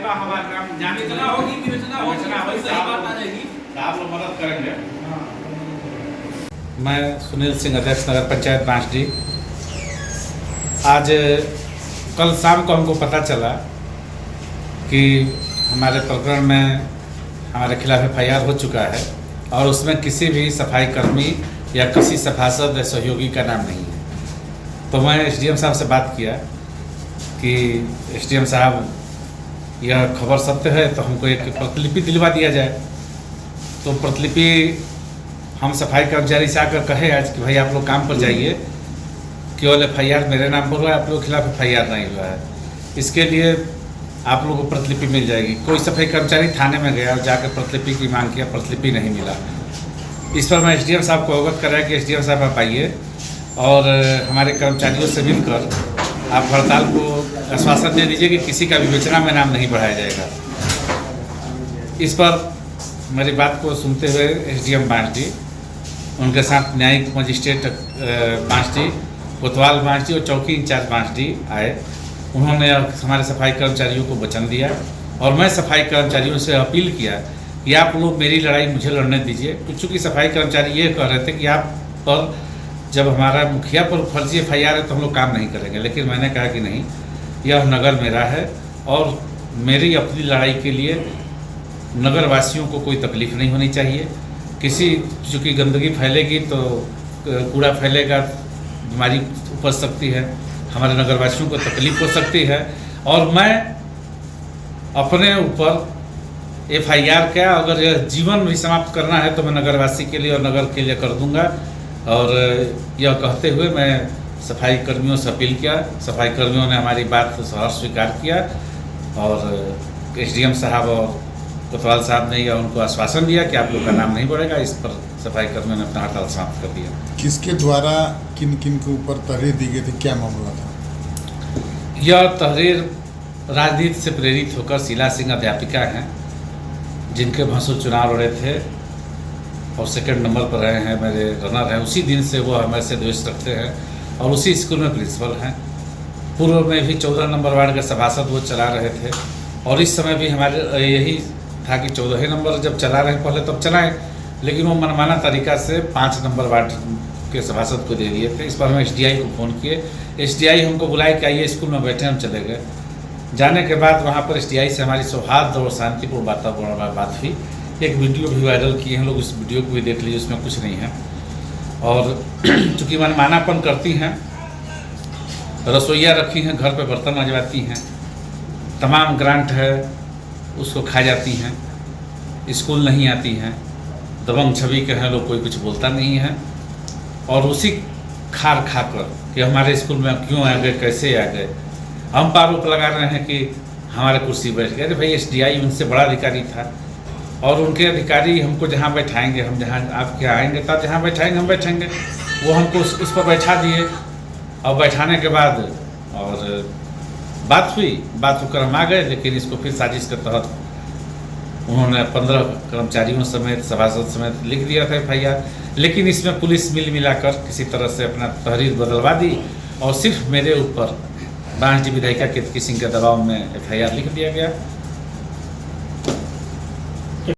बा हमारा काम जाने विवेचना होगी, विवेचना होगी, विवेचना होगी, सही बात आ जाएगी। आप लोग मदद करेंगे। मैं सुनील सिंह, अध्यक्ष नगर पंचायत बांसडी। आज कल शाम को हमको पता चला कि हमारे प्रकरण में हमारे खिलाफ FIR हो चुका है और उसमें किसी भी सफाई कर्मी या किसी सभासद या सहयोगी का नाम नहीं है। तो मैं SDM साहब से बात किया कि SDM साहब यह खबर सत्य है तो हमको एक प्रतिलिपि दिलवा दिया जाए। तो प्रतिलिपि हम सफाई कर्मचारी से आकर कहे आज कि भाई आप लोग काम पर जाइए, केवल FIR मेरे नाम पर हुआ है, आप लोगों के खिलाफ FIR नहीं हुआ है। इसके लिए आप लोगों को प्रतिलिपि मिल जाएगी। कोई सफाई कर्मचारी थाने में गया और जाकर प्रतिलिपि की मांग किया, प्रतिलिपि नहीं मिला। इस पर मैं SDM साहब को अवगत कराया कि SDM साहब आप आइए और हमारे कर्मचारियों से मिलकर आप हड़ताल को आश्वासन दे दीजिए कि किसी का विवेचना में नाम नहीं बढ़ाया जाएगा। इस पर मेरी बात को सुनते हुए SDM बांसडी, उनके साथ न्यायिक मजिस्ट्रेट बांसडी, कोतवाल बांसडी और चौकी इंचार्ज बांसडी आए। उन्होंने हमारे सफाई कर्मचारियों को वचन दिया और मैं सफाई कर्मचारियों से अपील किया कि आप लोग मेरी लड़ाई मुझे लड़ने दीजिए। चूँकि सफाई कर्मचारी ये कह रहे थे कि आप पर जब हमारा मुखिया पर फर्जी FIR है तो हम लोग काम नहीं करेंगे, लेकिन मैंने कहा कि नहीं, यह नगर मेरा है और मेरी अपनी लड़ाई के लिए नगर वासियों को कोई तकलीफ नहीं होनी चाहिए। किसी चूँकि गंदगी फैलेगी तो कूड़ा फैलेगा, बीमारी उपज सकती है, हमारे नगरवासियों को तकलीफ हो सकती है और मैं अपने ऊपर FIR क्या, अगर यह जीवन भी समाप्त करना है तो मैं नगरवासी के लिए और नगर के लिए कर दूंगा। और यह कहते हुए मैं सफाई कर्मियों से अपील किया। सफाई कर्मियों ने हमारी बात सहर्ष स्वीकार किया और SDM साहब और कोतवाल साहब ने यह उनको आश्वासन दिया कि आप लोग का नाम नहीं बढ़ेगा। इस पर सफाई कर्मियों ने अपना हड़ताल समाप्त कर दिया। किसके द्वारा किन किन के ऊपर तहरीर दी गई थी, क्या मामला था? यह तहरीर राजनीति से प्रेरित होकर शीला सिंह अध्यापिका हैं, जिनके भसुर चुनाव लड़े थे और सेकंड नंबर पर रहे हैं, मेरे रनर हैं। उसी दिन से वो हमारे से द्वेष रखते हैं और उसी स्कूल में प्रिंसिपल हैं। पूर्व में भी 14 नंबर वार्ड के सभासद वो चला रहे थे और इस समय भी हमारे यही था कि 14 नंबर जब चला रहे पहले तब चलाएं, लेकिन वो मनमाना तरीका से 5 नंबर वार्ड के सभासद को दे दिए थे। इस पर हम SDI को फ़ोन किए, SDI हमको बुलाए कि आइए स्कूल में बैठे। हम चले गए। जाने के बाद वहाँ पर SDI से हमारी सौहार्द और शांतिपूर्ण वातावरण में बात हुई। एक वीडियो भी वायरल किए हैं लोग, उस वीडियो को भी देख लीजिए, उसमें कुछ नहीं है। और चूँकि मनमानापन करती हैं, रसोइया रखी हैं, घर पे बर्तन मजवाती हैं, तमाम ग्रांट है उसको खा जाती हैं, स्कूल नहीं आती हैं, दबंग छवि के हैं लोग, कोई कुछ बोलता नहीं है। और उसी खार खाकर कि हमारे स्कूल में क्यों आ गए, कैसे आ गए, हम पर आरोप लगा रहे हैं कि हमारे कुर्सी बैठ गए। अरे भाई, SDI उनसे बड़ा अधिकारी था और उनके अधिकारी हमको जहाँ बैठाएंगे, हम जहाँ आपके आएंगे तब जहाँ बैठाएंगे हम बैठेंगे। वो हमको उस पर बैठा दिए और बैठाने के बाद और बात हुई, बात होकर हम आ गए। लेकिन इसको फिर साजिश के तहत उन्होंने 15 कर्मचारियों समेत सभासद समेत लिख दिया था FIR। लेकिन इसमें पुलिस मिल मिलाकर किसी तरह से अपना तहरीर बदलवा दी और सिर्फ मेरे ऊपर बांसडी विधायिका केतकी सिंह के दबाव में FIR लिख दिया गया।